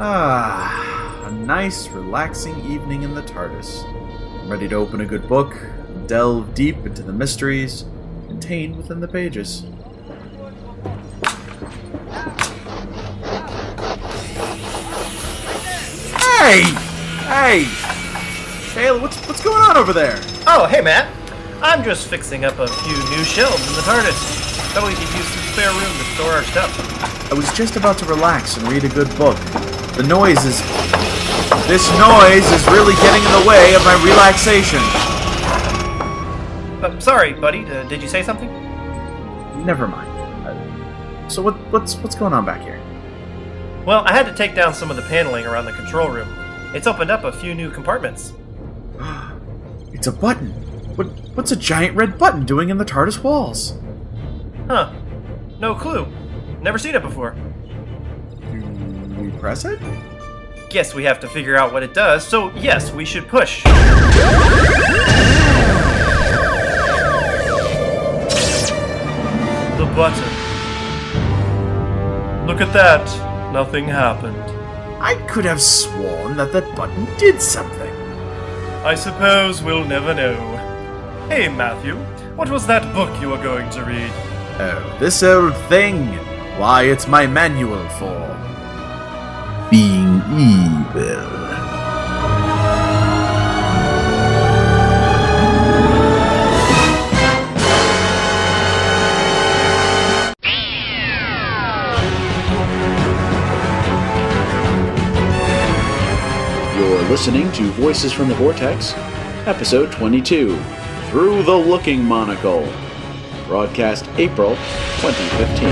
A nice, relaxing evening in the TARDIS. I'm ready to open a good book and delve deep into the mysteries contained within the pages. Hey! Taylor, what's going on over there? Oh, hey, Matt. I'm just fixing up a few new shelves in the TARDIS. Thought we could use some spare room to store our stuff. I was just about to relax and read a good book. This noise is really getting in the way of my relaxation. Sorry, buddy. Did you say something? Never mind. So what's going on back here? Well, I had to take down some of the paneling around the control room. It's opened up a few new compartments. It's a button. What's a giant red button doing in the TARDIS walls? Huh. No clue. Never seen it before. Do we press it? Guess we have to figure out what it does, so yes, we should push. The button. Look at that. Nothing happened. I could have sworn that button did something. I suppose we'll never know. Hey, Matthew, what was that book you were going to read? Oh, this old thing. Why, it's my manual for being evil. You're listening to Voices from the Vortex, Episode 22, Through the Looking Monocle, broadcast April 2015.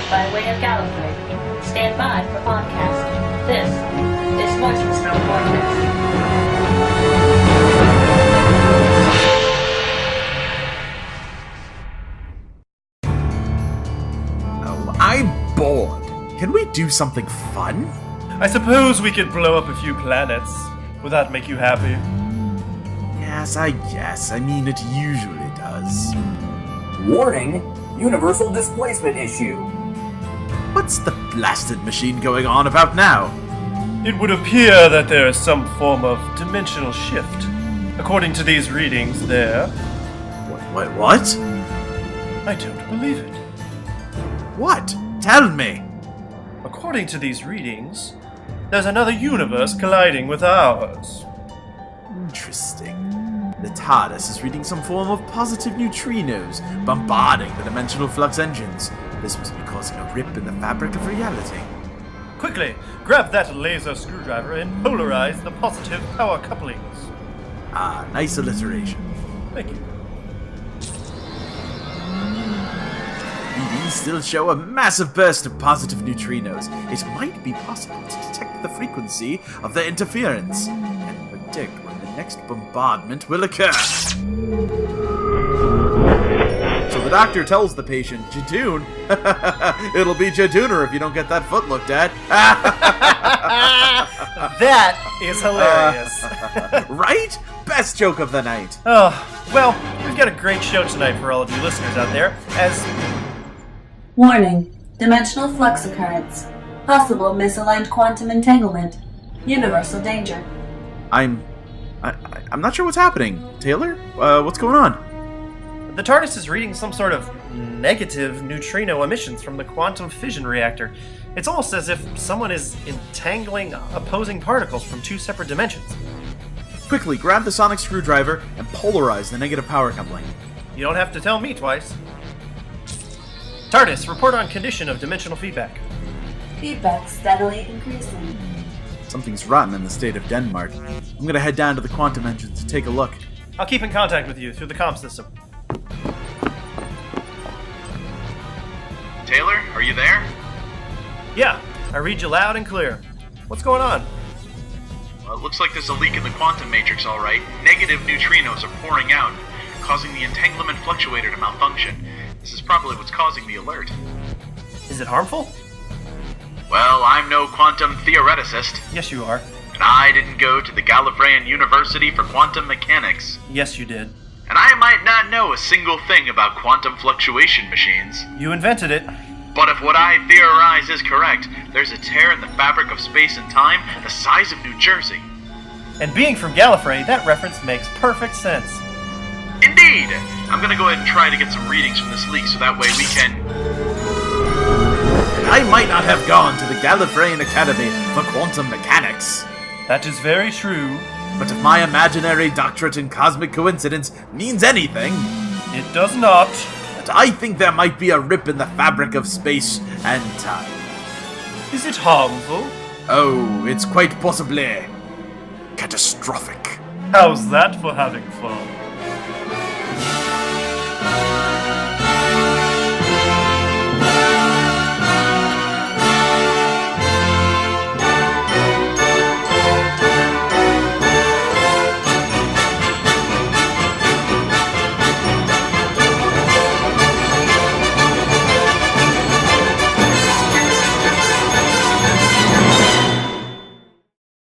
By way of Gallifrey. Stand by for podcast. This is Voices from Vortex. Oh, I'm bored. Can we do something fun? I suppose we could blow up a few planets. Would that make you happy? Yes, I guess. I mean, it usually does. Warning! Universal displacement issue. What's the blasted machine going on about now? It would appear that there is some form of dimensional shift. According to these readings there. What? I don't believe it. What? Tell me. According to these readings, there's another universe colliding with ours. Interesting. The TARDIS is reading some form of positive neutrinos, bombarding the dimensional flux engines. This must be causing a rip in the fabric of reality. Quickly, grab that laser screwdriver and polarize the positive power couplings. Ah, nice alliteration. Thank you. Readings still show a massive burst of positive neutrinos. It might be possible to detect the frequency of their interference and predict when the next bombardment will occur. So the doctor tells the patient, Jadoon, it'll be Jadooner if you don't get that foot looked at. That is hilarious. Right? Best joke of the night. Oh, well, we've got a great show tonight for all of you listeners out there, as... Warning. Dimensional flux occurrence. Possible misaligned quantum entanglement. Universal danger. I'm not sure what's happening. Taylor? What's going on? The TARDIS is reading some sort of negative neutrino emissions from the quantum fission reactor. It's almost as if someone is entangling opposing particles from two separate dimensions. Quickly, grab the sonic screwdriver and polarize the negative power coupling. You don't have to tell me twice. TARDIS, report on condition of dimensional feedback. Feedback steadily increasing. Something's rotten in the state of Denmark. I'm gonna head down to the quantum engine to take a look. I'll keep in contact with you through the comm system. Taylor, are you there? Yeah, I read you loud and clear. What's going on? Well, it looks like there's a leak in the quantum matrix, all right. Negative neutrinos are pouring out, causing the entanglement fluctuator to malfunction. This is probably what's causing the alert. Is it harmful? Well, I'm no quantum theoreticist. Yes, you are. And I didn't go to the Gallifreyan University for quantum mechanics. Yes, you did. And I might not know a single thing about quantum fluctuation machines. You invented it. But if what I theorize is correct, there's a tear in the fabric of space and time the size of New Jersey. And being from Gallifrey, that reference makes perfect sense. Indeed! I'm gonna go ahead and try to get some readings from this leak so that way we can... I might not have gone to the Gallifreyan Academy for quantum mechanics. That is very true. But if my imaginary doctorate in cosmic coincidence means anything... It does not. I think there might be a rip in the fabric of space and time. Is it harmful? Oh, it's quite possibly... catastrophic. How's that for having fun?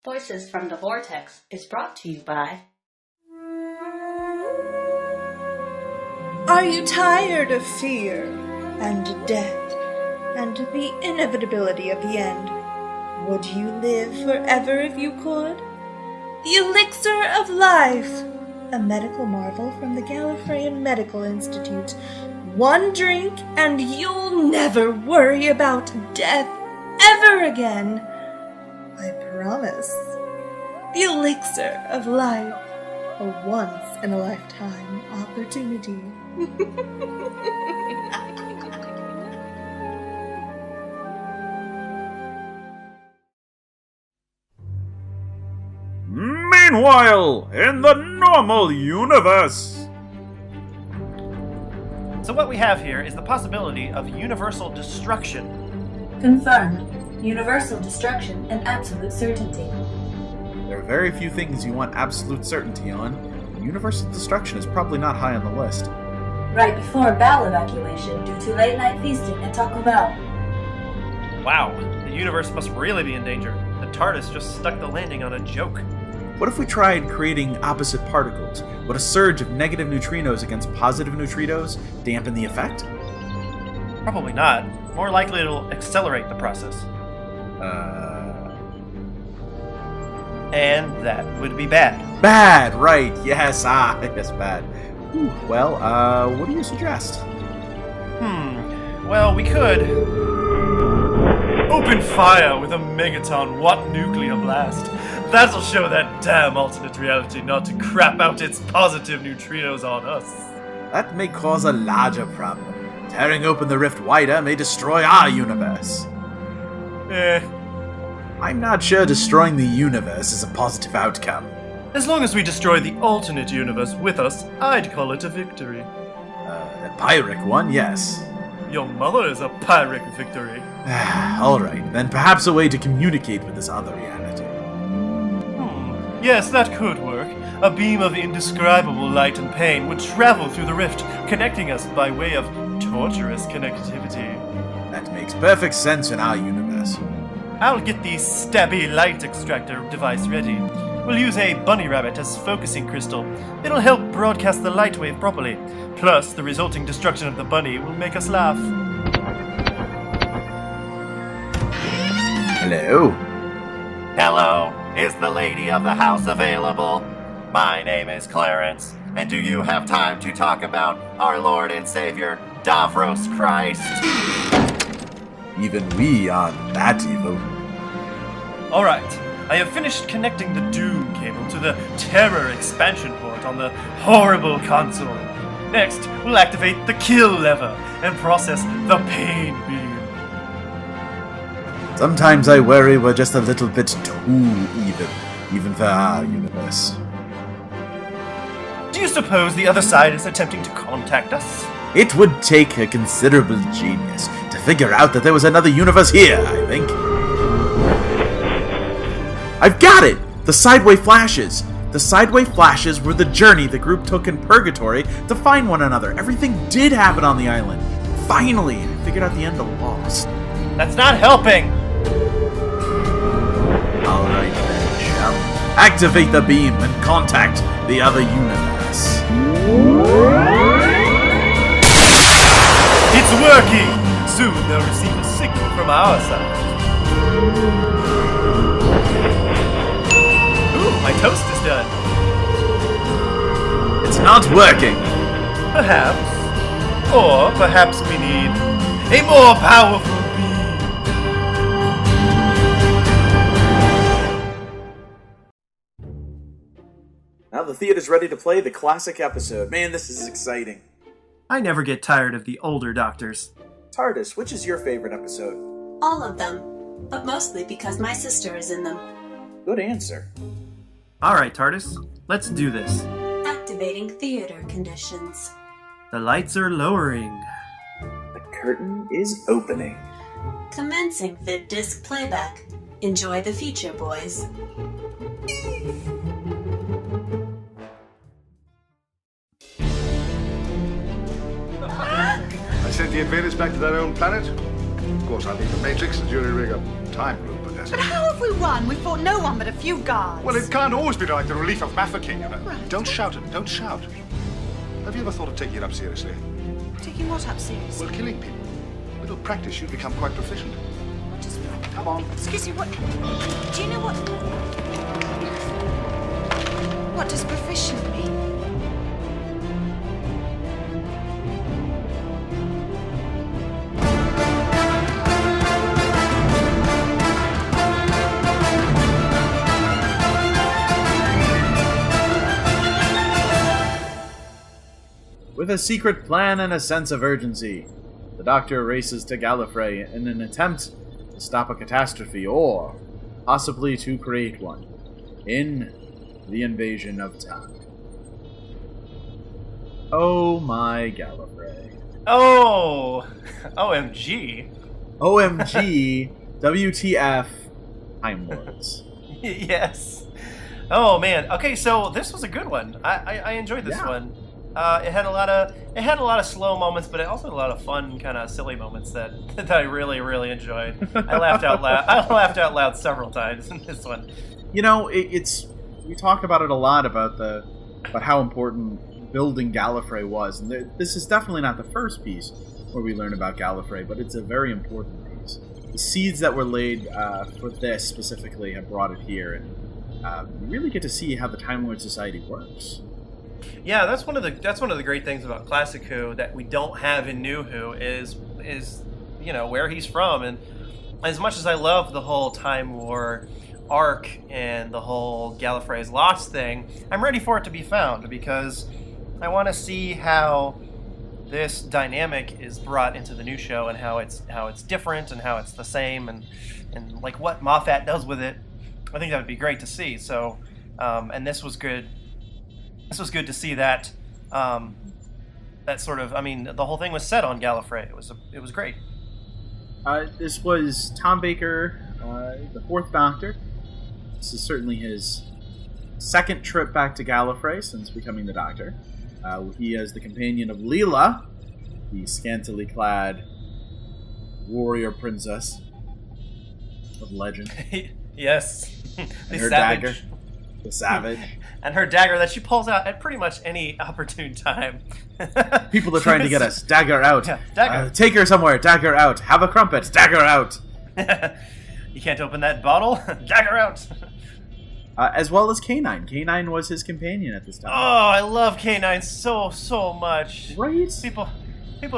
Voices from the Vortex is brought to you by... Are you tired of fear and death and the inevitability of the end? Would you live forever if you could? The Elixir of Life, a medical marvel from the Gallifreyan Medical Institute. One drink and you'll never worry about death ever again. I promise. The Elixir of Life, a once-in-a-lifetime opportunity. Meanwhile, in the normal universe... So what we have here is the possibility of universal destruction. Confirmed. Universal destruction and absolute certainty. There are very few things you want absolute certainty on. Universal destruction is probably not high on the list. Right before bowel evacuation due to late-night feasting at Taco Bell. Wow, the universe must really be in danger. The TARDIS just stuck the landing on a joke. What if we tried creating opposite particles? Would a surge of negative neutrinos against positive neutrinos dampen the effect? Probably not. More likely it'll accelerate the process. And that would be bad. Bad, right. Yes, yes, bad. Ooh, well, what do you suggest? Well, we could open fire with a megaton watt nuclear blast. That'll show that damn alternate reality not to crap out its positive neutrinos on us. That may cause a larger problem. Tearing open the rift wider may destroy our universe. I'm not sure destroying the universe is a positive outcome. As long as we destroy the alternate universe with us, I'd call it a victory. A Pyrrhic one, yes. Your mother is a Pyrrhic victory. Alright, then perhaps a way to communicate with this other reality. Yes, that could work. A beam of indescribable light and pain would travel through the rift, connecting us by way of torturous connectivity. That makes perfect sense in our universe. I'll get the stabby light extractor device ready. We'll use a bunny rabbit as focusing crystal. It'll help broadcast the light wave properly. Plus, the resulting destruction of the bunny will make us laugh. Hello? Hello, is the lady of the house available? My name is Clarence, and do you have time to talk about our Lord and Savior, Davros Christ? Even we aren't that evil. Alright, I have finished connecting the Doom cable to the Terror expansion port on the horrible console. Next, we'll activate the Kill lever and process the Pain beam. Sometimes I worry we're just a little bit too even for our universe. Do you suppose the other side is attempting to contact us? It would take a considerable genius to figure out that there was another universe here, I think. I've got it! The sideway flashes! The sideway flashes were the journey the group took in Purgatory to find one another. Everything did happen on the island. Finally, I figured out the end of Lost. That's not helping! Alright then, shall Activate the beam and contact the other universe. It's working! Soon they'll receive a signal from our side. Ooh, my toast is done. It's not working. Perhaps. Or perhaps we need a more powerful beam. Now the theater's ready to play the classic episode. Man, this is exciting. I never get tired of the older doctors. TARDIS, which is your favorite episode? All of them, but mostly because my sister is in them. Good answer. Alright, TARDIS, let's do this. Activating theater conditions. The lights are lowering. The curtain is opening. Commencing vid disc playback. Enjoy the feature, boys. I sent the invaders back to their own planet. Of course, I'll need the Matrix and jury-rig a time loop, but that's But it. how have we won? We fought no one but a few guards. Well, it can't always be like the relief of Mafeking, you know. Right. Don't shout it. Don't shout. Have you ever thought of taking it up seriously? Taking what up seriously? Well, killing people. A little practice, you'd become quite proficient. What does... Come on. Excuse me, what... Do you know what... What does proficient mean? With a secret plan and a sense of urgency, the Doctor races to Gallifrey in an attempt to stop a catastrophe or possibly to create one in the invasion of time. Oh my Gallifrey. Oh! OMG. OMG, WTF, Time Lords. Yes. Oh man. Okay, so this was a good one. I enjoyed this Yeah. one. It had a lot of slow moments, but it also had a lot of fun, kind of silly moments that I really enjoyed. I laughed out loud. I laughed out loud several times in this one. You know, it's we talk about it a lot about how important building Gallifrey was, and this is definitely not the first piece where we learn about Gallifrey, but it's a very important piece. The seeds that were laid for this specifically have brought it here, and you really get to see how the Time Lord Society works. Yeah, that's one of the great things about Classic Who that we don't have in New Who is where he's from. And as much as I love the whole Time War arc and the whole Gallifrey's Lost thing, I'm ready for it to be found because I want to see how this dynamic is brought into the new show and how it's different and how it's the same and like what Moffat does with it. I think that would be great to see. So, and this was good. This was good to see that. That sort of. I mean, the whole thing was set on Gallifrey. It was great. This was Tom Baker, the Fourth Doctor. This is certainly his second trip back to Gallifrey since becoming the Doctor. He is the companion of Leela, the scantily clad warrior princess of legend. Yes. And her dagger. The savage. And her dagger that she pulls out at pretty much any opportune time. People are trying to get us. Dagger out. Yeah, dagger. Take her somewhere. Dagger out. Have a crumpet. Dagger out. You can't open that bottle. Dagger out. As well as K9. K9 was his companion at this time. Oh, I love K9 so much. Right? People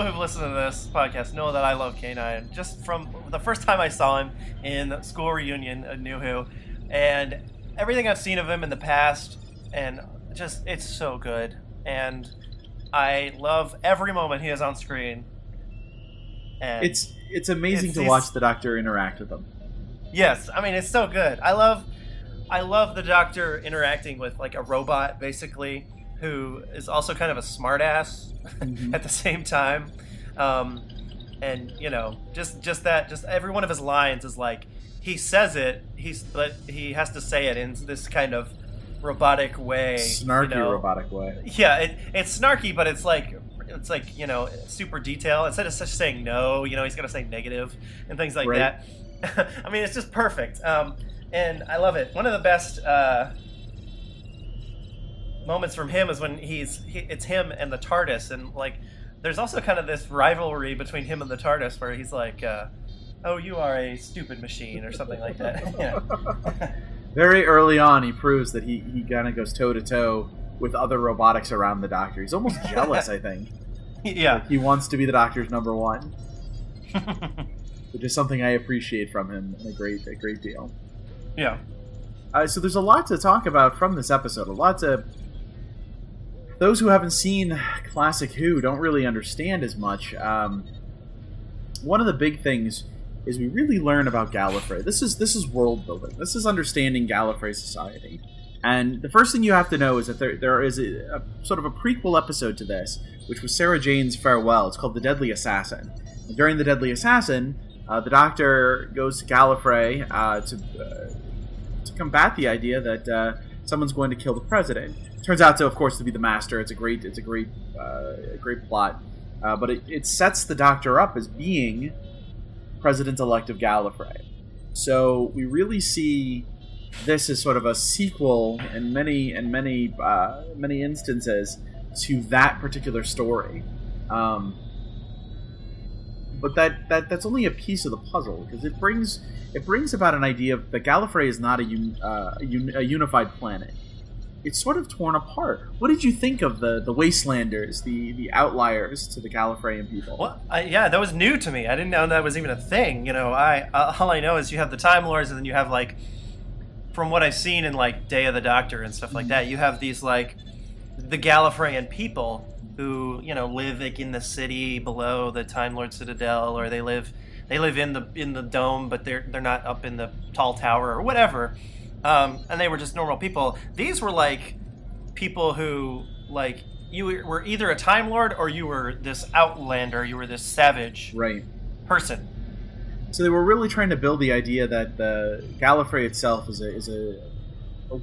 who've listened to this podcast know that I love K9. Just from the first time I saw him in School Reunion at New Who, and everything I've seen of him in the past, and just it's so good. And I love every moment he is on screen. And it's amazing to watch the Doctor interact with them. Yes, I mean it's so good. I love the Doctor interacting with like a robot, basically, who is also kind of a smartass at the same time. And just every one of his lines is like he says it, but he has to say it in this kind of robotic way, Snarky robotic way. Yeah, it's snarky, but it's like super detailed. Instead of just saying no, he's gonna say negative and things like that. I mean, it's just perfect. And I love it. One of the best moments from him is when it's him and the TARDIS, and like there's also kind of this rivalry between him and the TARDIS where he's like, "Oh, you are a stupid machine" or something like that. Yeah. Very early on, he proves that he kind of goes toe to toe with other robotics around the Doctor. He's almost jealous, I think. Yeah. Like he wants to be the Doctor's number one, which is something I appreciate from him in a great deal. Yeah. So there's a lot to talk about from this episode. Those who haven't seen Classic Who don't really understand as much. One of the big things is we really learn about Gallifrey. This is world building. This is understanding Gallifrey society. And the first thing you have to know is that there is a sort of a prequel episode to this, which was Sarah Jane's farewell. It's called The Deadly Assassin. And during The Deadly Assassin, the Doctor goes to Gallifrey to combat the idea that someone's going to kill the president. Turns out to, of course, to be the Master. It's a great plot, but it sets the Doctor up as being President-elect of Gallifrey. So we really see this as sort of a sequel in many instances to that particular story. But that's only a piece of the puzzle, because it brings about an idea that Gallifrey is not a unified planet. It's sort of torn apart. What did you think of the Wastelanders, the outliers to the Gallifreyan people? Well, yeah, that was new to me. I didn't know that was even a thing. You know, all I know is you have the Time Lords, and then you have, like, from what I've seen in, like, Day of the Doctor and stuff like that, you have these, like, the Gallifreyan people who, you know, live, like, in the city below the Time Lord Citadel, or they live in the dome, but they're not up in the tall tower or whatever. And they were just normal people. These were like people who, like, you were either a Time Lord or you were this outlander, you were this savage person. So they were really trying to build the idea that the Gallifrey itself is a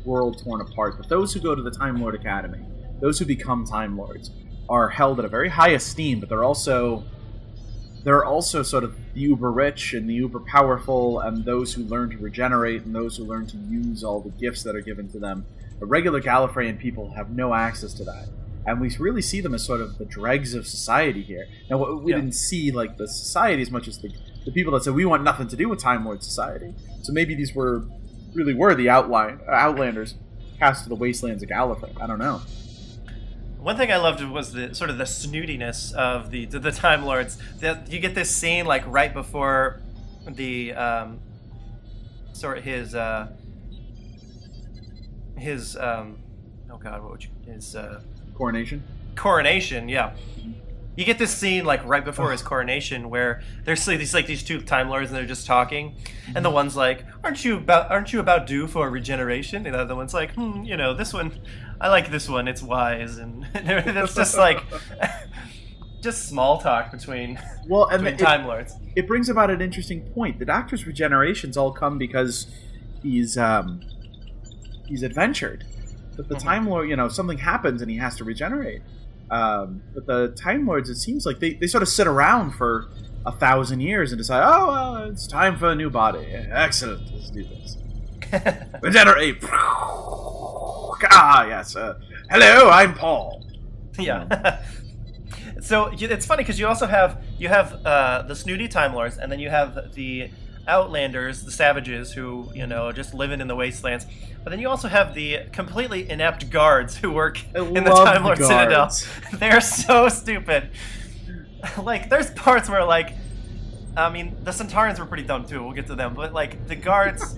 world torn apart. But those who go to the Time Lord Academy, those who become Time Lords, are held in a very high esteem, but they're also sort of the uber rich and the uber powerful, and those who learn to regenerate and those who learn to use all the gifts that are given to them. The regular Gallifreyan people have no access to that, and we really see them as sort of the dregs of society here. Now, we didn't see like the society as much as the people that said we want nothing to do with Time Lord society. So maybe these really were the outlanders cast to the wastelands of Gallifrey. I don't know. One thing I loved was the sort of the snootiness of the Time Lords. That you get this scene like right before the coronation. Yeah, you get this scene like right before his coronation where there's these two Time Lords and they're just talking, and the one's like, aren't you about due for regeneration? And the other one's like, you know, this one, I like this one, it's wise. And it's just like just small talk between Time Lords. It brings about an interesting point. The Doctor's regenerations all come because he's adventured. But the Time Lord, you know, something happens and he has to regenerate. But the Time Lords, it seems like they sort of sit around for 1,000 years and decide, oh, well, it's time for a new body. Excellent, let's do this. Regenerate. Yes. Hello, I'm Paul. Yeah. So it's funny because you also have the snooty Time Lords, and then you have the outlanders, the savages who, you know, are just living in the wastelands. But then you also have the completely inept guards who work in the Time Lord Citadel. They're so stupid. Like, there's parts where, like, I mean, the Centaurans were pretty dumb too. We'll get to them. But, like, the guards,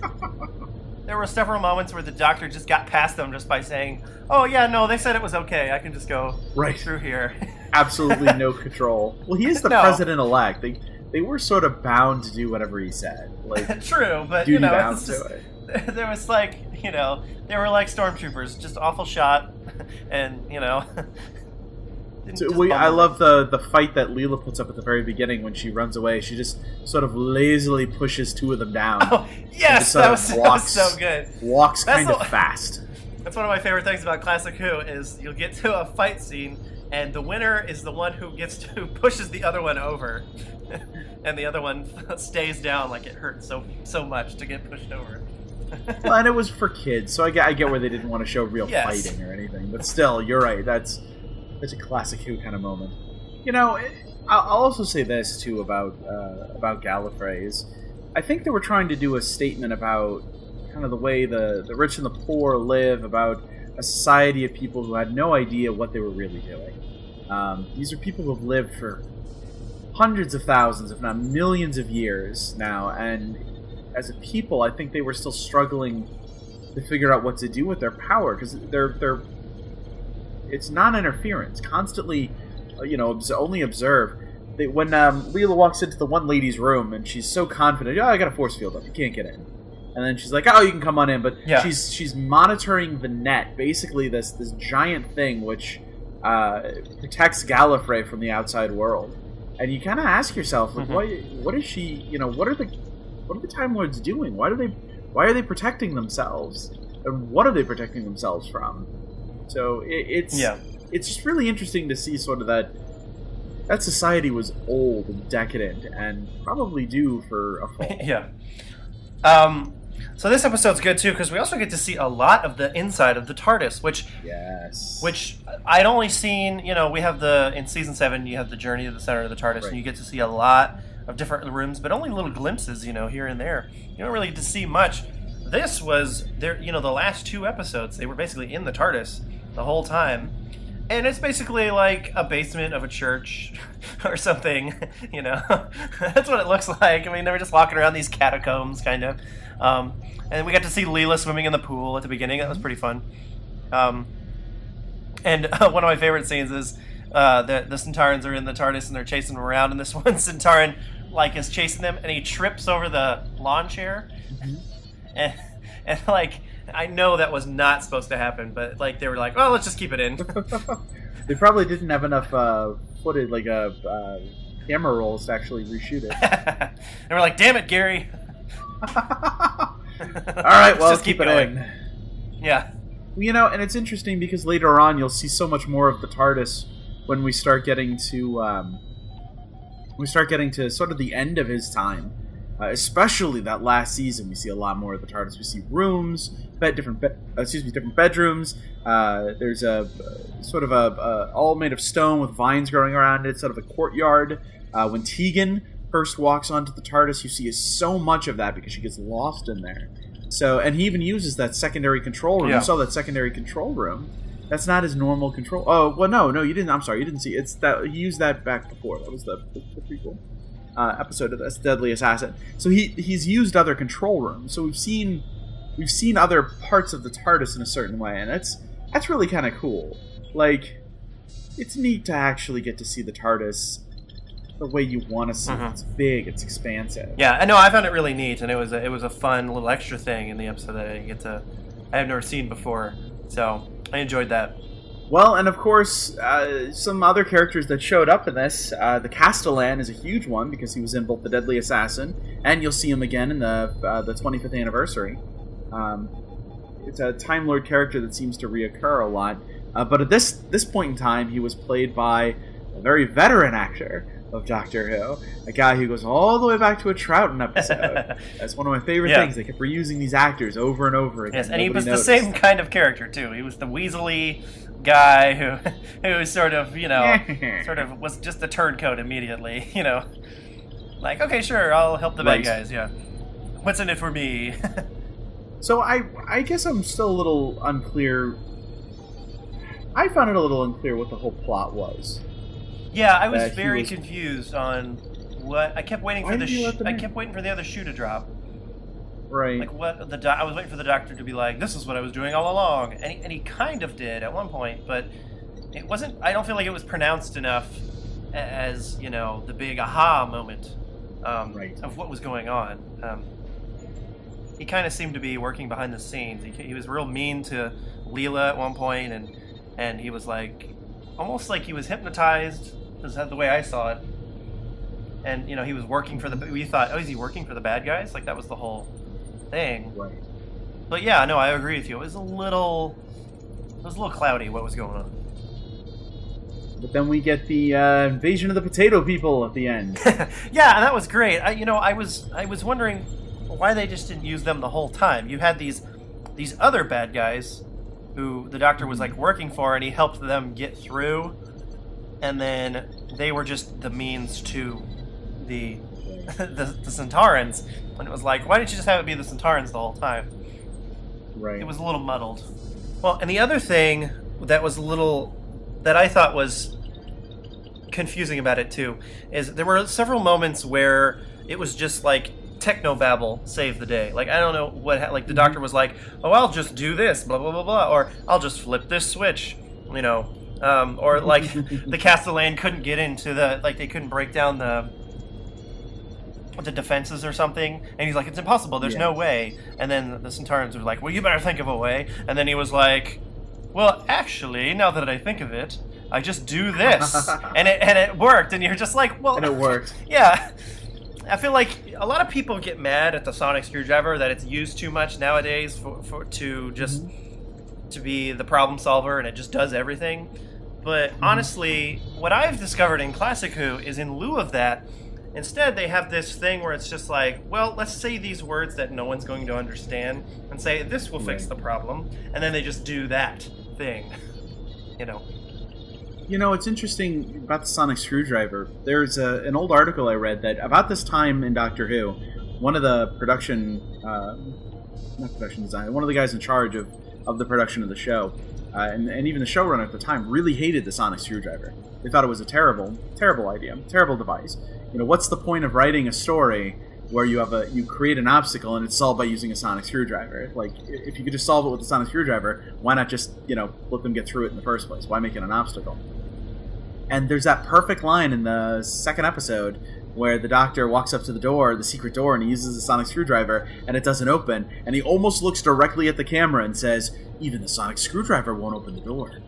there were several moments where the Doctor just got past them just by saying, oh, yeah, no, they said it was okay. I can just go through here. Absolutely no control. Well, he is the president-elect. They were sort of bound to do whatever he said. Like, true, but, you know, it's just, there was, like, you know, they were like stormtroopers, just awful shot, and, you know. I love the fight that Leela puts up at the very beginning when she runs away. She just sort of lazily pushes two of them down. Oh, yes, that was so good. Walks kind of fast. That's one of my favorite things about Classic Who, is you'll get to a fight scene, and the winner is the one who pushes the other one over. And the other one stays down like it hurts so much to get pushed over. Well, and it was for kids, so I get where they didn't want to show real Yes. fighting or anything. But still, you're right. That's a classic Who kind of moment. I'll also say this too about Gallifrey is, I think they were trying to do a statement about kind of the way the rich and the poor live, about a society of people who had no idea what they were really doing. These are people who have lived for hundreds of thousands, if not millions of years now, and as a people, I think they were still struggling to figure out what to do with their power, because it's non-interference. Constantly, only observe. When Leela walks into the one lady's room and she's so confident, I got a force field up, you can't get in. And then she's like, you can come on in, but she's monitoring the net, basically this giant thing which protects Gallifrey from the outside world. And you kind of ask yourself, like, what is she? What are the Time Lords doing? Why are they protecting themselves? And what are they protecting themselves from? So it's just really interesting to see sort of that society was old and decadent and probably due for a fall. Yeah. So this episode's good too because we also get to see a lot of the inside of the TARDIS, which I'd only seen. We have in season 7, you have the journey to the center of the TARDIS, and you get to see a lot of different rooms, but only little glimpses, here and there. You don't really get to see much. This was there. The last 2 episodes, they were basically in the TARDIS the whole time. And it's basically like a basement of a church or something, That's what it looks like. I mean, they were just walking around these catacombs, kind of. And we got to see Leela swimming in the pool at the beginning. That was pretty fun. And one of my favorite scenes is the Centaurans are in the TARDIS and they're chasing them around. And this one Centauran, is chasing them and he trips over the lawn chair. Mm-hmm. And I know that was not supposed to happen, but they were like, well, let's just keep it in. They probably didn't have enough footage, camera rolls to actually reshoot it. And we're like, damn it, Gary. All right, well, just keep it in. Yeah. And it's interesting because later on you'll see so much more of the TARDIS when we start getting to sort of the end of his time. Especially that last season, we see a lot more of the TARDIS. We see rooms, different bedrooms. There's a sort of all made of stone with vines growing around it, sort of a courtyard. When Tegan first walks onto the TARDIS, you see so much of that because she gets lost in there. So, and he even uses that secondary control room. Yeah. You saw that secondary control room. That's not his normal control. Oh, well, no, you didn't. I'm sorry, you didn't see. It's that he used that back before. That was the prequel episode of this Deadly Assassin. So he's used other control rooms. So we've seen other parts of the TARDIS in a certain way, and that's really kind of cool. It's neat to actually get to see the TARDIS the way you want to see it. It's big, it's expansive. Yeah, I know. I found it really neat, and it was a fun little extra thing in the episode that I have never seen before. So I enjoyed that. Well, and of course, some other characters that showed up in this. The Castellan is a huge one because he was in both The Deadly Assassin, and you'll see him again in the 25th anniversary. It's a Time Lord character that seems to reoccur a lot. But at this point in time, he was played by a very veteran actor of Doctor Who, a guy who goes all the way back to a Troughton episode. That's one of my favorite things. They kept reusing these actors over and over again. Yes, and he was the same kind of character too. He was the weaselly guy who sort of was just a turncoat immediately. Okay, sure, I'll help the bad guys. Yeah, what's in it for me? So I guess I'm still a little unclear. I found it a little unclear what the whole plot was. Yeah, I was very confused on what I kept waiting for I kept waiting for the other shoe to drop. Right. I was waiting for the Doctor to be like, "This is what I was doing all along," and he kind of did at one point, but it wasn't. I don't feel like it was pronounced enough as the big aha moment of what was going on. He kind of seemed to be working behind the scenes. He was real mean to Leela at one point, and he was almost like he was hypnotized. Is that the way I saw it? And he was working for we thought, is he working for the bad guys? That was the whole thing. Right. But yeah, no, I agree with you. It was a little cloudy what was going on. But then we get the invasion of the potato people at the end. Yeah, and that was great. I was wondering, why they just didn't use them the whole time. You had these other bad guys who the Doctor was like working for, and he helped them get through, and then they were just the means to the Centaurans. And it was like, why didn't you just have it be the Centaurans the whole time? Right. It was a little muddled. Well, and the other thing that was that I thought was confusing about it too is there were several moments where it was just like technobabble save the day. Like, I don't know what, like the Doctor was like, oh, I'll just do this, blah, blah, blah, blah, or I'll just flip this switch, you know, or like the Castellan couldn't get into they couldn't break down the defenses or something, and he's like, it's impossible, there's no way. And then the Centaurans were like, well, you better think of a way. And then he was like, well, actually, now that I think of it, I just do this. and it worked. And you're just like, well, and it worked. Yeah. I feel like a lot of people get mad at the sonic screwdriver, that it's used too much nowadays to be the problem solver, and it just does everything. But honestly, what I've discovered in Classic Who is, in lieu of that, instead they have this thing where it's just like, well, let's say these words that no one's going to understand, and say this will fix the problem, and then they just do that thing, you know. You know, it's interesting about the sonic screwdriver. There's an old article I read that about this time in Doctor Who, one of the not production design, one of the guys in charge of the production of the show, and even the showrunner at the time, really hated the sonic screwdriver. They thought it was a terrible, terrible idea, terrible device. You know, what's the point of writing a story where you create an obstacle and it's solved by using a sonic screwdriver? Like, if you could just solve it with a sonic screwdriver, why not just, you know, let them get through it in the first place? Why make it an obstacle? And there's that perfect line in the second episode where the Doctor walks up to the door, the secret door, and he uses the sonic screwdriver, and it doesn't open, and he almost looks directly at the camera and says, even the sonic screwdriver won't open the door.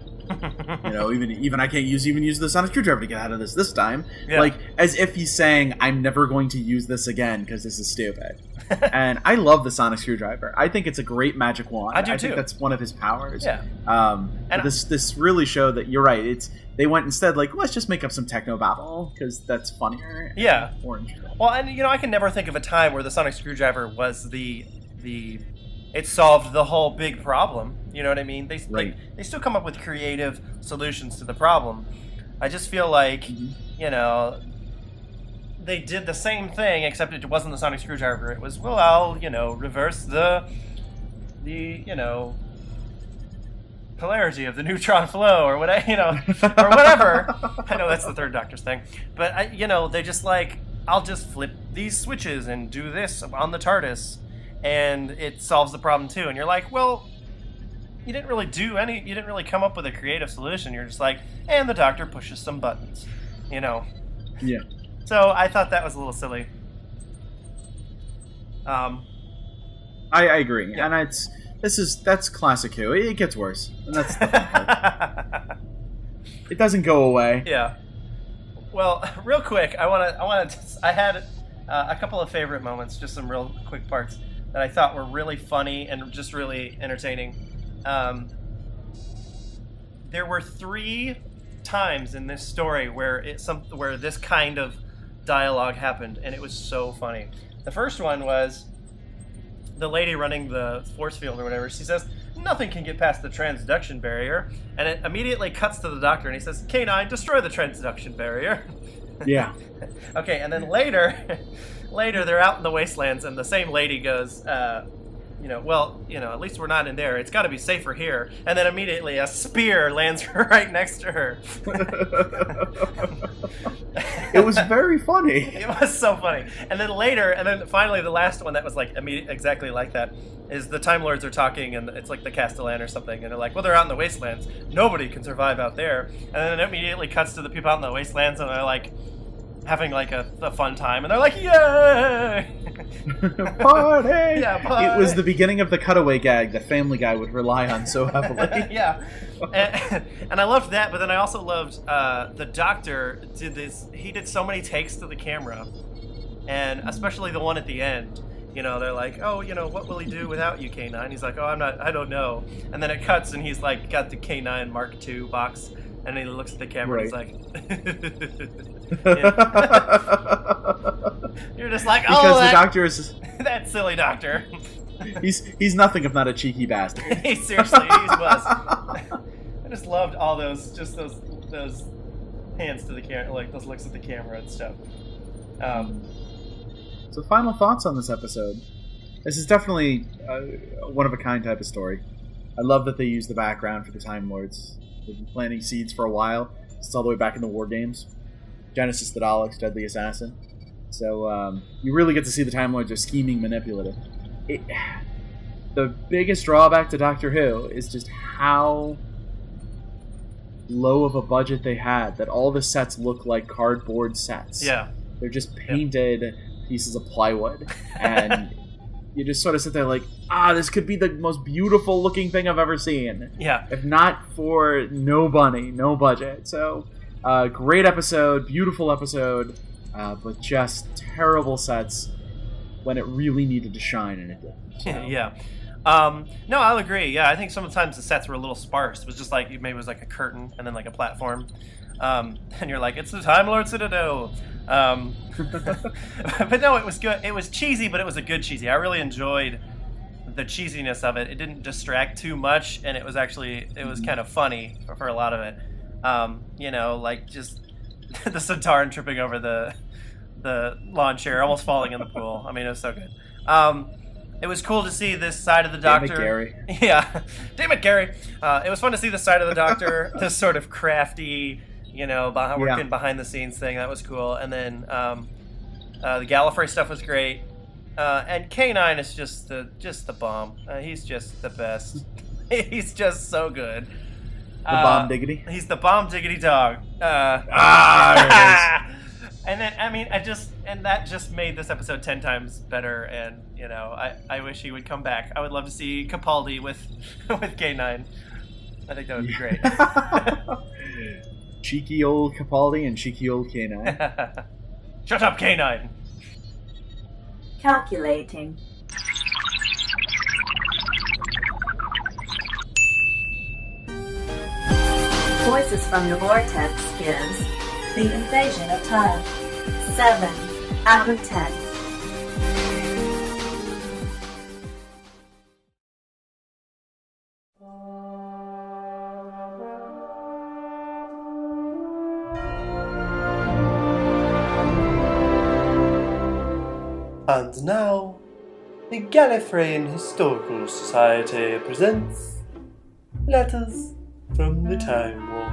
You know, even I can't use the sonic screwdriver to get out of this time. Yeah. Like, as if he's saying, I'm never going to use this again because this is stupid. And I love the sonic screwdriver. I think it's a great magic wand. I do too. I think that's one of his powers. Yeah. And this really showed that you're right. They went instead like, let's just make up some technobabble because that's funnier. Yeah. More interesting. Well, and you know, I can never think of a time where the sonic screwdriver was it solved the whole big problem. You know what I mean? They still come up with creative solutions to the problem. I just feel like, you know, they did the same thing, except it wasn't the sonic screwdriver. It was, well, I'll, you know, reverse the you know, polarity of the neutron flow, or whatever, you know, or whatever. I know that's the Third Doctor's thing, but you know, they just like, I'll just flip these switches and do this on the TARDIS, and it solves the problem too. And you're like, well, you didn't really come up with a creative solution. You're just like, and the Doctor pushes some buttons, you know. Yeah. So I thought that was a little silly. I agree, yeah. And that's Classic Who. It gets worse, and that's the fun part. It doesn't go away. Yeah. Well, real quick, I had a couple of favorite moments, just some real quick parts that I thought were really funny and just really entertaining. There were 3 times in this story where this kind of dialogue happened, and it was so funny. The first one was the lady running the force field or whatever. She says, nothing can get past the transduction barrier, and it immediately cuts to the Doctor, and he says, K9, destroy the transduction barrier. Yeah. Okay, and then later they're out in the wastelands, and the same lady goes, you know, well, you know, at least we're not in there. It's got to be safer here. And then immediately a spear lands right next to her. It was very funny. It was so funny. And then finally the last one that was like exactly like that is the Time Lords are talking, and it's like the Castellan or something, and they're like, well, they're out in the wastelands. Nobody can survive out there. And then it immediately cuts to the people out in the wastelands, and they're like having like a fun time, and they're like, yay! Party! Yeah, party! It was the beginning of the cutaway gag that Family Guy would rely on so heavily. Yeah. And I loved that, but then I also loved the Doctor did this. He did so many takes to the camera, and especially the one at the end. You know, they're like, oh, you know, what will he do without you, K9? He's like, oh, I don't know. And then it cuts, and he's like, got the K9 Mark II box, and he looks at the camera, and he's like, you're just like, oh, because the Doctor is... That silly doctor. He's nothing if not a cheeky bastard. He seriously, he was. I just loved all those hands to the camera, like those looks at the camera and stuff. So final thoughts on this episode. This is definitely a one-of-a-kind type of story. I love that they use the background for the Time Lords. They've been planting seeds for a while. It's all the way back in the War Games. Genesis the Daleks, Deadly Assassin. So you really get to see the Time Lords are scheming, manipulative. The biggest drawback to Doctor Who is just how low of a budget they had, that all the sets look like cardboard sets. Yeah. They're just painted pieces of plywood. And you just sort of sit there like, this could be the most beautiful looking thing I've ever seen. Yeah. If not for no money, no budget. So, great episode, beautiful episode, but just terrible sets when it really needed to shine, and it didn't. So. Yeah. No, I'll agree. Yeah, I think sometimes the sets were a little sparse. It was just like, maybe it was like a curtain and then like a platform. And you're like, it's the Time Lord Citadel. But no, it was good. It was cheesy, but it was a good cheesy. I really enjoyed the cheesiness of it. It didn't distract too much, and it was kind of funny for a lot of it. Like just the Centaur tripping over the lawn chair, almost falling in the pool. I mean, it was so good. It was cool to see this side of the Doctor. Damn it, Gary. Yeah. Damn it, Gary. It was fun to see this side of the Doctor, this sort of crafty, working behind the scenes thing. That was cool. And then the Gallifrey stuff was great. And K9 is just the bomb. He's just the best. He's just so good. The bomb diggity? He's the bomb diggity dog. And then, that just made this episode 10 times better, and, I wish he would come back. I would love to see Capaldi with K9. I think that would be great. Cheeky old Capaldi and cheeky old K9. Shut up, K9! Calculating. Voices from the Vortex gives The Invasion of Time 7 out of 10. And now, the Gallifreyan Historical Society presents Letters from the Time War.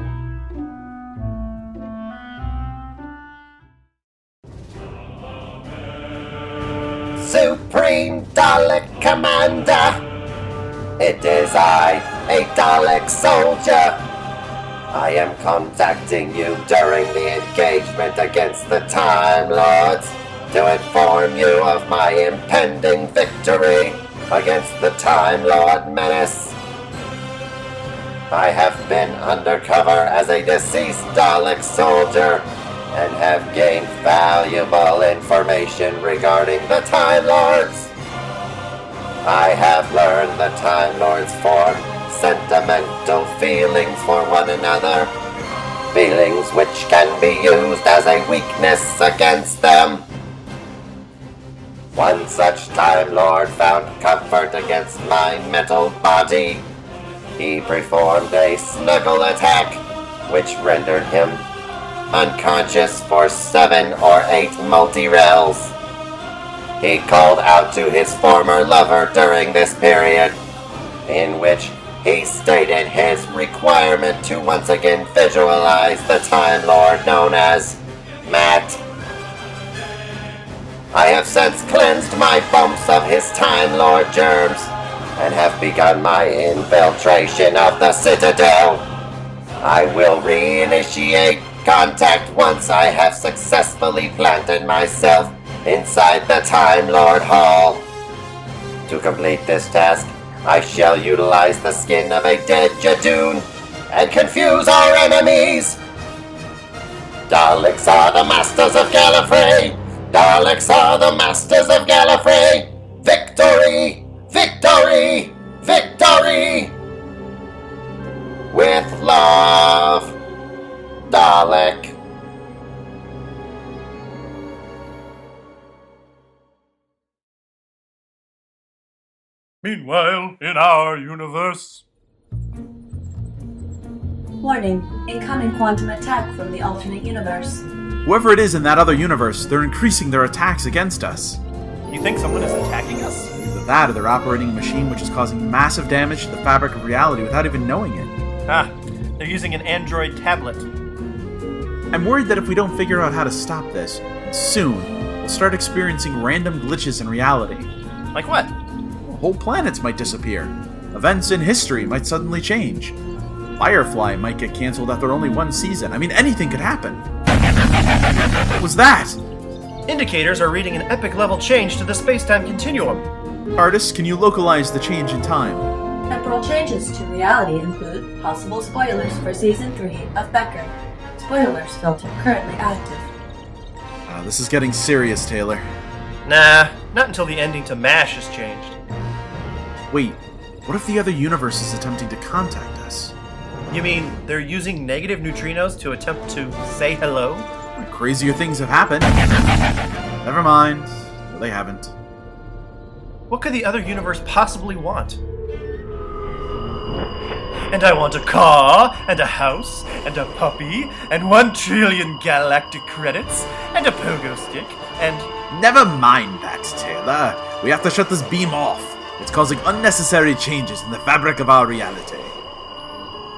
Supreme Dalek Commander! It is I, a Dalek soldier! I am contacting you during the engagement against the Time Lords to inform you of my impending victory against the Time Lord menace. I have been undercover as a deceased Dalek soldier and have gained valuable information regarding the Time Lords. I have learned the Time Lords form sentimental feelings for one another, feelings which can be used as a weakness against them. One such Time Lord found comfort against my metal body. He performed a snuggle attack, which rendered him unconscious for 7 or 8 multi-rels. He called out to his former lover during this period, in which he stated his requirement to once again visualize the Time Lord known as Matt. I have since cleansed my bumps of his Time Lord germs, and have begun my infiltration of the Citadel. I will reinitiate contact once I have successfully planted myself inside the Time Lord Hall. To complete this task, I shall utilize the skin of a dead Jadoon and confuse our enemies. Daleks are the masters of Gallifrey! Daleks are the masters of Gallifrey! Victory! Victory! Victory! With love, Dalek. Meanwhile, in our universe... Warning, incoming quantum attack from the alternate universe. Whoever it is in that other universe, they're increasing their attacks against us. You think someone is attacking us? Either that or they're operating a machine which is causing massive damage to the fabric of reality without even knowing it. Ah, they're using an android tablet. I'm worried that if we don't figure out how to stop this, soon, we'll start experiencing random glitches in reality. Like what? Whole planets might disappear. Events in history might suddenly change. Firefly might get cancelled after only one season. I mean, anything could happen. What was that? Indicators are reading an epic level change to the space-time continuum. TARDIS, can you localize the change in time? Temporal changes to reality include possible spoilers for Season 3 of Becker. Spoilers filter currently active. This is getting serious, Taylor. Nah, not until the ending to MASH has changed. Wait, what if the other universe is attempting to contact us? You mean they're using negative neutrinos to attempt to say hello? Crazier things have happened. Never mind. They haven't. What could the other universe possibly want? And I want a car, and a house, and a puppy, and 1 trillion galactic credits, and a pogo stick, and... Never mind that, Taylor. We have to shut this beam off. It's causing unnecessary changes in the fabric of our reality.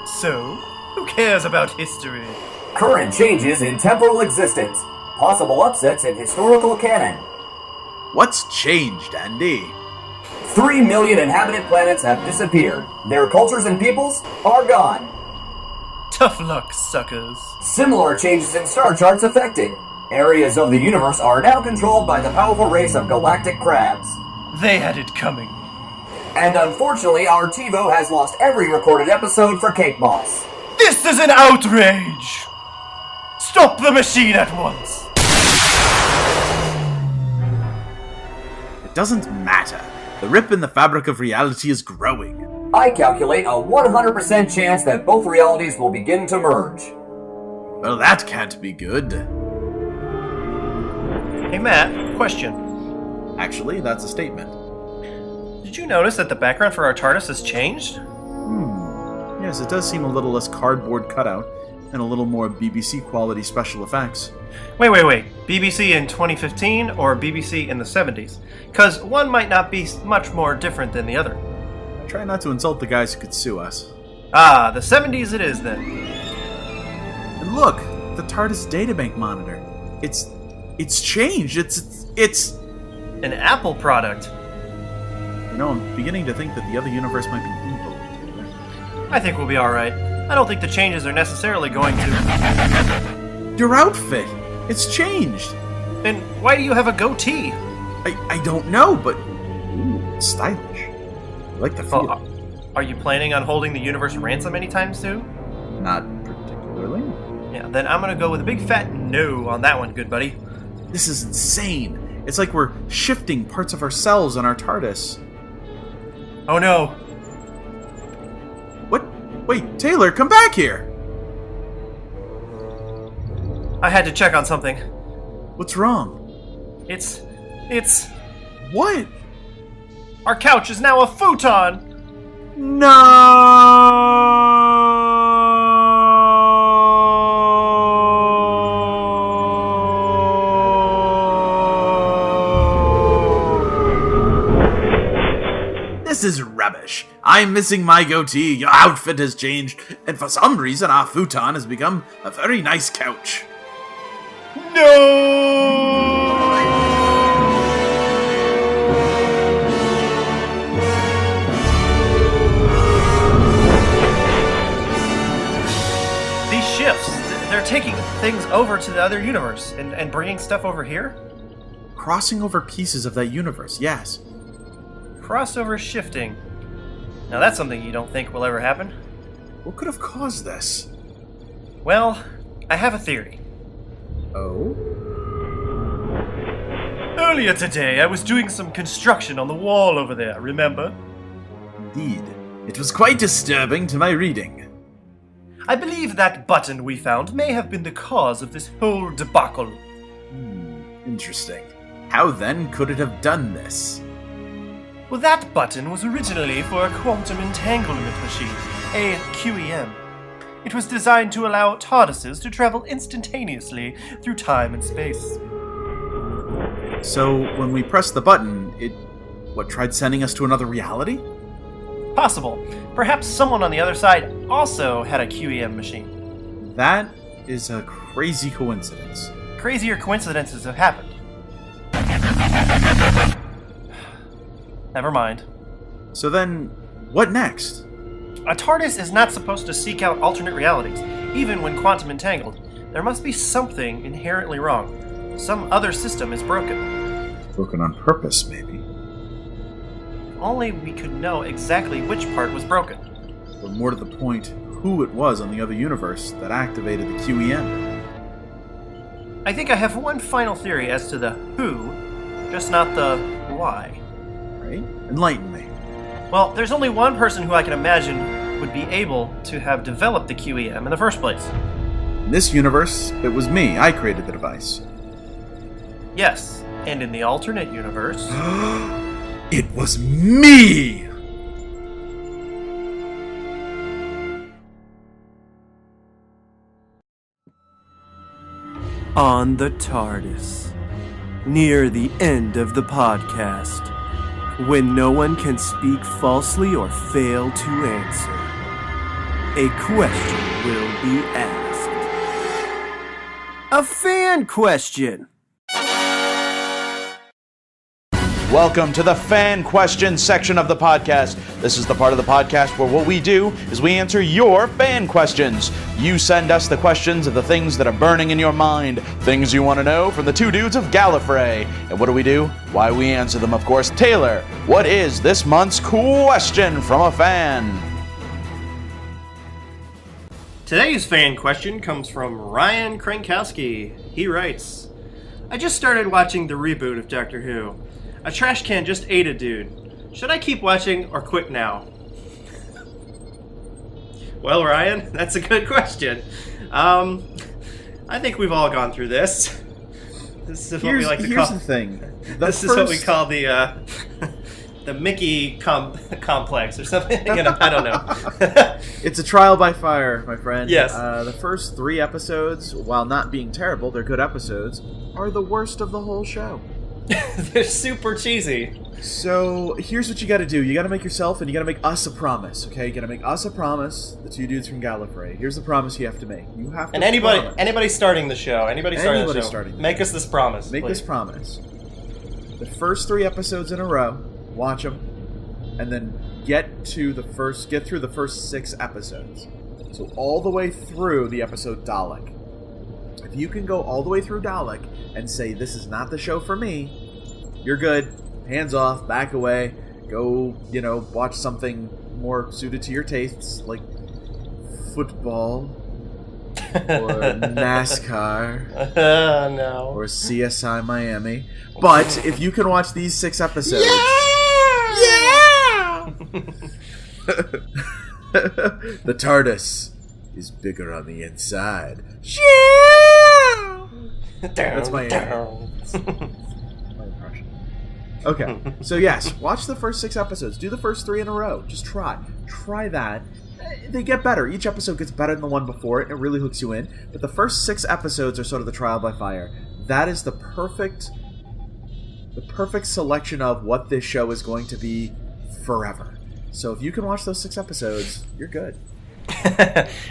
So, who cares about history? Current changes in temporal existence. Possible upsets in historical canon. What's changed, Andy? 3 million inhabited planets have disappeared. Their cultures and peoples are gone. Tough luck, suckers. Similar changes in star charts affecting. Areas of the universe are now controlled by the powerful race of galactic crabs. They had it coming. And unfortunately, our TiVo has lost every recorded episode for Cake Boss. This is an outrage! Stop the machine at once! It doesn't matter. The rip in the fabric of reality is growing. I calculate a 100% chance that both realities will begin to merge. Well, that can't be good. Hey Matt, question. Actually, that's a statement. Did you notice that the background for our TARDIS has changed? Yes, it does seem a little less cardboard cutout, and a little more BBC quality special effects. Wait. BBC in 2015 or BBC in the 70s? Because one might not be much more different than the other. Try not to insult the guys who could sue us. Ah, the 70s it is then. And look, the TARDIS databank monitor. It's changed. It's an Apple product. You know, I'm beginning to think that the other universe might be evil, Taylor. I think we'll be alright. I don't think the changes are necessarily going to... Your outfit! It's changed! And why do you have a goatee? I don't know, but... Ooh, it's stylish. I like the feel. Are you planning on holding the universe ransom anytime soon? Not particularly. Yeah, then I'm gonna go with a big fat no on that one, good buddy. This is insane. It's like we're shifting parts of ourselves on our TARDIS. Oh no. What? Wait, Taylor, come back here! I had to check on something. What's wrong? It's... What? Our couch is now a futon! This is rubbish. I'm missing my goatee, your outfit has changed, and for some reason our futon has become a very nice couch. No! These shifts, they're taking things over to the other universe and bringing stuff over here? Crossing over pieces of that universe, yes. Crossover shifting. Now that's something you don't think will ever happen? What could have caused this? Well, I have a theory. Oh? Earlier today, I was doing some construction on the wall over there, remember? Indeed. It was quite disturbing to my reading. I believe that button we found may have been the cause of this whole debacle. Interesting. How then could it have done this? Well, that button was originally for a quantum entanglement machine, a QEM. It was designed to allow TARDISes to travel instantaneously through time and space. So, when we pressed the button, it, tried sending us to another reality? Possible. Perhaps someone on the other side also had a QEM machine. That is a crazy coincidence. Crazier coincidences have happened. Never mind. So then, what next? A TARDIS is not supposed to seek out alternate realities, even when quantum entangled. There must be something inherently wrong. Some other system is broken. Broken on purpose, maybe. If only we could know exactly which part was broken. Or more to the point, who it was on the other universe that activated the QEM. I think I have one final theory as to the who, just not the why. Right? Enlighten me. Well, there's only one person who I can imagine would be able to have developed the QEM in the first place. In this universe, it was me. I created the device. Yes, and in the alternate universe... It was me! On the TARDIS, near the end of the podcast, when no one can speak falsely or fail to answer, a question will be asked. A fan question! Welcome to the fan question section of the podcast. This is the part of the podcast where what we do is we answer your fan questions. You send us the questions of the things that are burning in your mind, things you want to know from the two dudes of Gallifrey. And what do? Why, we answer them, of course. Taylor, what is this month's question from a fan? Today's fan question comes from Ryan Krankowski. He writes, I just started watching the reboot of Doctor Who. A trash can just ate a dude. Should I keep watching or quit now? Well, Ryan, that's a good question. I think we've all gone through this. This is what we like to call... Here's the thing. This is what we call the Mickey complex or something. I don't know. It's a trial by fire, my friend. Yes. The first 3 episodes, while not being terrible, they're good episodes, are the worst of the whole show. They're super cheesy. So, here's what you gotta do. You gotta make yourself and you gotta make us a promise, okay? You gotta make us a promise, the two dudes from Gallifrey. Here's the promise you have to make. You have to And anybody starting the show, make us this promise. Make this promise. The first 3 episodes in a row, watch them, and then get through the first 6 episodes. So all the way through the episode Dalek. If you can go all the way through Dalek and say, this is not the show for me, you're good. Hands off, back away, go, watch something more suited to your tastes, like football, or NASCAR, no. or CSI Miami. But if you can watch these 6 episodes... Yeah! The TARDIS is bigger on the inside. Yeah! That's my impression. Okay, so yes, watch the first 6 episodes. Do the first 3 in a row. Just try. Try that. They get better. Each episode gets better than the one before it. It really hooks you in. But the first 6 episodes are sort of the trial by fire. That is the perfect selection of what this show is going to be forever. So if you can watch those 6 episodes, you're good.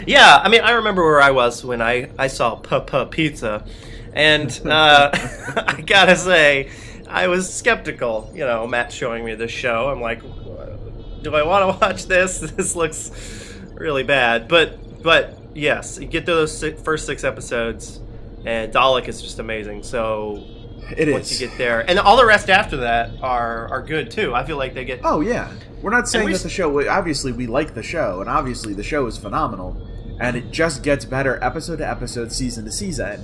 Yeah, I remember where I was when I saw Pizza. And I gotta say, I was skeptical. Matt showing me this show. I'm like, do I want to watch this? This looks really bad. But yes, you get to those first 6 episodes, and Dalek is just amazing. So once you get there, and all the rest after that are good too. I feel like they get. Oh yeah, we're not saying that the show. Obviously, we like the show, and obviously the show is phenomenal, and it just gets better episode to episode, season to season.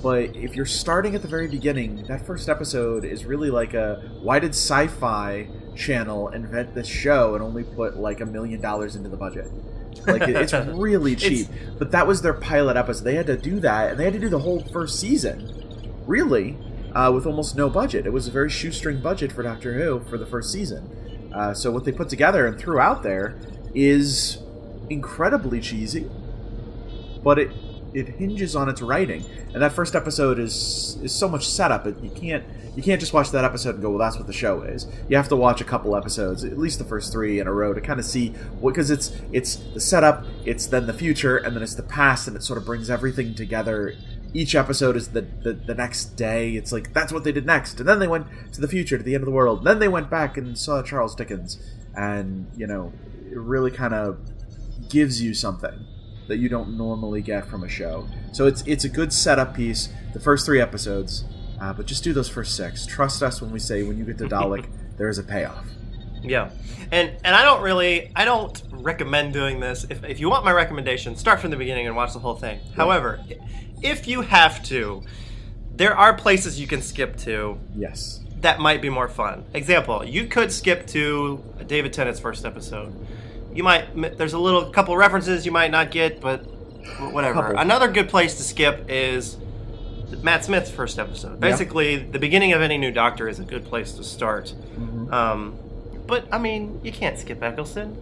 But if you're starting at the very beginning, that first episode is really like why did Sci-Fi Channel invent this show and only put like $1 million into the budget? Like it's really cheap. But that was their pilot episode. They had to do that, and they had to do the whole first season, really, with almost no budget. It was a very shoestring budget for Doctor Who for the first season. So what they put together and threw out there is incredibly cheesy, but it hinges on its writing. And that first episode is so much setup. You can't just watch that episode and go, well, that's what the show is. You have to watch a couple episodes, at least the first 3 in a row, to kind of see what, because it's the setup, it's then the future, and then it's the past, and it sort of brings everything together. Each episode is the next day. It's like, that's what they did next. And then they went to the future, to the end of the world. And then they went back and saw Charles Dickens. And, it really kind of gives you something that you don't normally get from a show. So it's a good setup piece, the first 3 episodes. But just do those first 6. Trust us when we say when you get to Dalek, there is a payoff. Yeah. And I don't recommend doing this. If you want my recommendation, start from the beginning and watch the whole thing. Yeah. However, if you have to, there are places you can skip to. Yes. That might be more fun. Example, you could skip to David Tennant's first episode. There's a couple references you might not get, but whatever. Another good place to skip is Matt Smith's first episode. Basically, the beginning of any new Doctor is a good place to start. Mm-hmm. But, I mean, you can't skip Eccleston.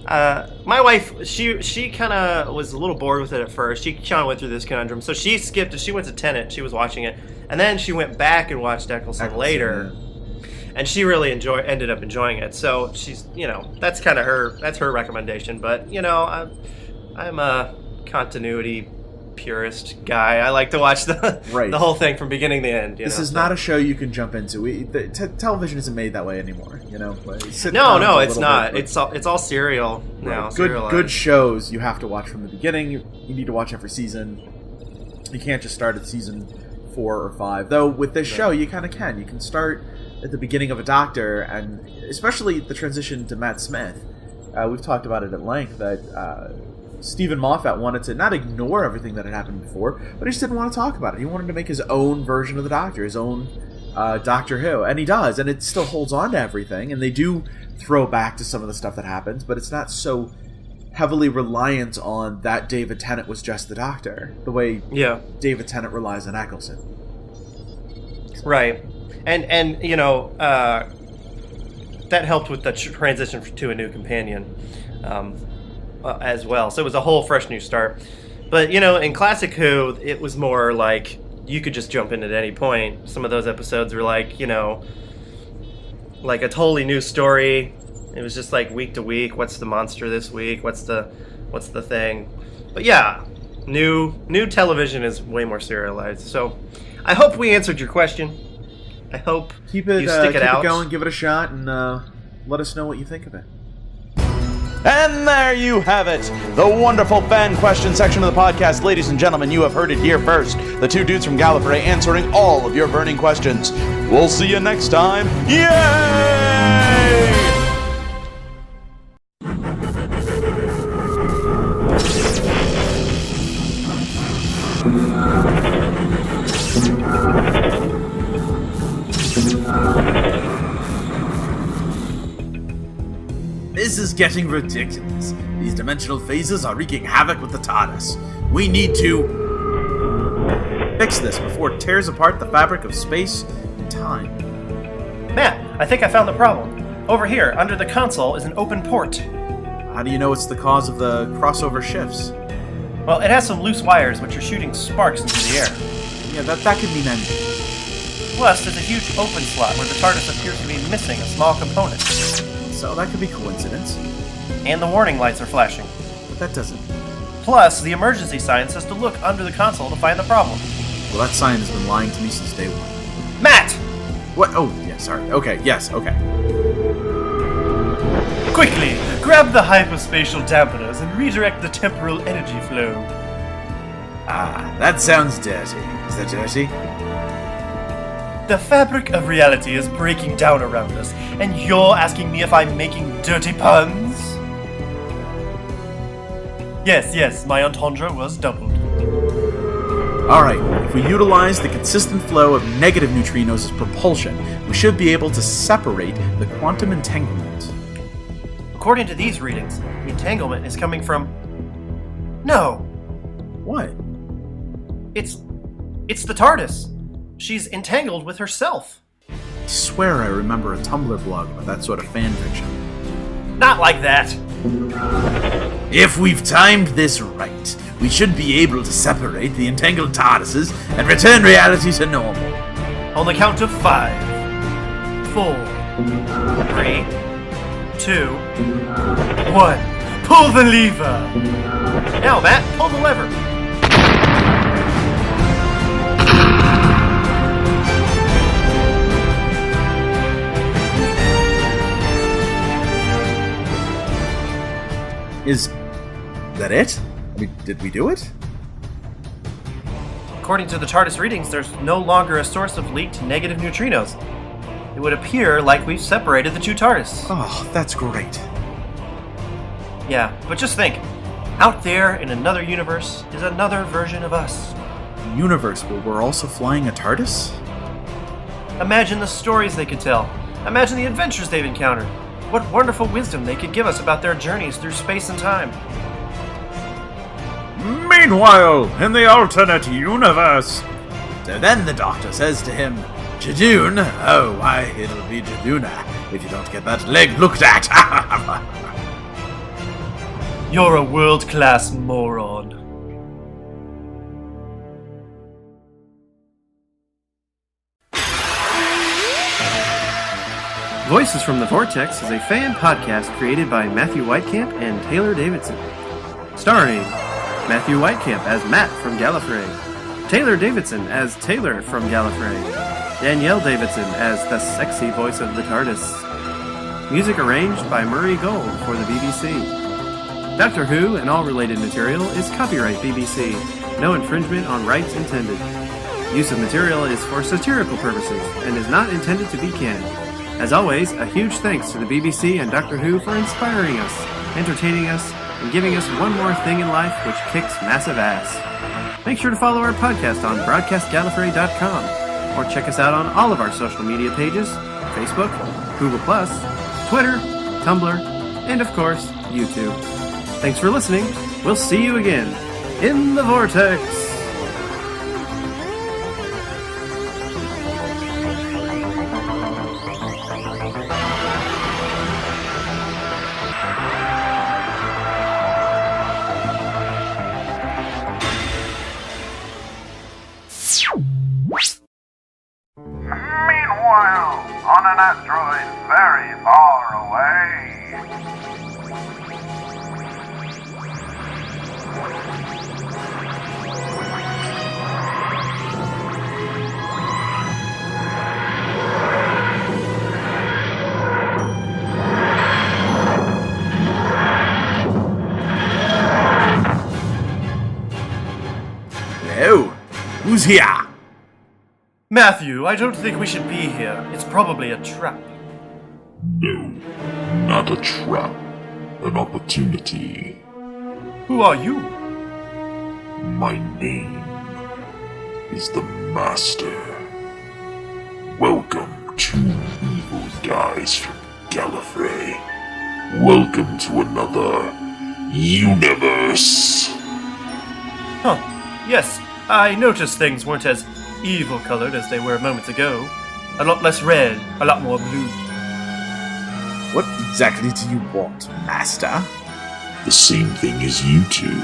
My wife, she kind of was a little bored with it at first. She kind of went through this conundrum. So she skipped it. She went to Tenet. She was watching it. And then she went back and watched Eccleston later. Yeah. And she really ended up enjoying it. So she's, that's kind of her recommendation. But, I'm a continuity purist guy. I like to watch the whole thing from beginning to end. This is not a show you can jump into. Television isn't made that way anymore. No, it's not. It's all serial now. Good shows you have to watch from the beginning. You need to watch every season. You can't just start at season 4 or 5. Though with this show, you kind of can. You can start at the beginning of a Doctor, and especially the transition to Matt Smith. We've talked about it at length that Stephen Moffat wanted to not ignore everything that had happened before, but he just didn't want to talk about it. He wanted to make his own version of the Doctor, his own Doctor Who, and he does, and it still holds on to everything, and they do throw back to some of the stuff that happens, but it's not so heavily reliant on that David Tennant was just the Doctor, the way David Tennant relies on Eccleston. Right. And that helped with the transition to a new companion. As well. So it was a whole fresh new start. But, in Classic Who, it was more like you could just jump in at any point. Some of those episodes were like, like a totally new story. It was just like week to week. What's the monster this week? What's the thing? But yeah, new television is way more serialized. So I hope we answered your question. I hope you stick it out. Keep it going, give it a shot, and let us know what you think of it. And there you have it, the wonderful fan question section of the podcast. Ladies and gentlemen, you have heard it here first. The 2 dudes from Gallifrey answering all of your burning questions. We'll see you next time. Yay! This is getting ridiculous. These dimensional phases are wreaking havoc with the TARDIS. We need to fix this before it tears apart the fabric of space and time. Matt, I think I found the problem. Over here, under the console, is an open port. How do you know it's the cause of the crossover shifts? Well, it has some loose wires which are shooting sparks into the air. Yeah, that could mean anything. Plus, there's a huge open slot where the TARDIS appears to be missing a small component. So that could be coincidence. And the warning lights are flashing. But that doesn't. Plus, the emergency sign says to look under the console to find the problem. Well, that sign has been lying to me since day 1. Matt! What? Oh, yeah, sorry. Okay, yes, okay. Quickly, grab the hyperspatial dampeners and redirect the temporal energy flow. Ah, that sounds dirty. Is that dirty? The fabric of reality is breaking down around us, and you're asking me if I'm making dirty puns? Yes, my entendre was doubled. Alright, if we utilize the consistent flow of negative neutrinos as propulsion, we should be able to separate the quantum entanglement. According to these readings, the entanglement is coming from... No! What? It's the TARDIS. She's entangled with herself. I swear I remember a Tumblr blog about that sort of fan fiction. Not like that. If we've timed this right, we should be able to separate the entangled TARDISes and return reality to normal. On the count of 5, 4, 3, 2, 1. Pull the lever! Now, Matt, pull the lever. Is that it? Did we do it? According to the TARDIS readings, there's no longer a source of leaked negative neutrinos. It would appear like we've separated the two TARDIS. Oh, that's great. Yeah, but just think. Out there in another universe is another version of us. A universe where we're also flying a TARDIS? Imagine the stories they could tell. Imagine the adventures they've encountered. What wonderful wisdom they could give us about their journeys through space and time. Meanwhile, in the alternate universe. So then the Doctor says to him, Jadoon? Oh, why, it'll be Jadoona if you don't get that leg looked at. You're a world-class moron. Voices from the Vortex is a fan podcast created by Matthew Whitecamp and Taylor Davidson. Starring Matthew Whitecamp as Matt from Gallifrey, Taylor Davidson as Taylor from Gallifrey, Danielle Davidson as the sexy voice of the TARDIS. Music arranged by Murray Gold for the BBC. Doctor Who and all related material is copyright BBC. No infringement on rights intended. Use of material is for satirical purposes and is not intended to be canon. As always, a huge thanks to the BBC and Doctor Who for inspiring us, entertaining us, and giving us one more thing in life which kicks massive ass. Make sure to follow our podcast on broadcastgallifrey.com or check us out on all of our social media pages, Facebook, Google+, Twitter, Tumblr, and of course, YouTube. Thanks for listening. We'll see you again in the Vortex. Meanwhile, on an asteroid very far away. Hello? Who's here? Matthew, I don't think we should be here. It's probably a trap. No, not a trap. An opportunity. Who are you? My name is the Master. Welcome, two evil guys from Gallifrey. Welcome to another universe. Huh. Yes, I noticed things weren't as evil-colored as they were moments ago. A lot less red, a lot more blue. What exactly do you want, Master? The same thing as you two.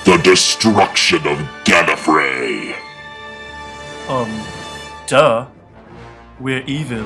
The destruction of Gallifrey! Duh. We're evil.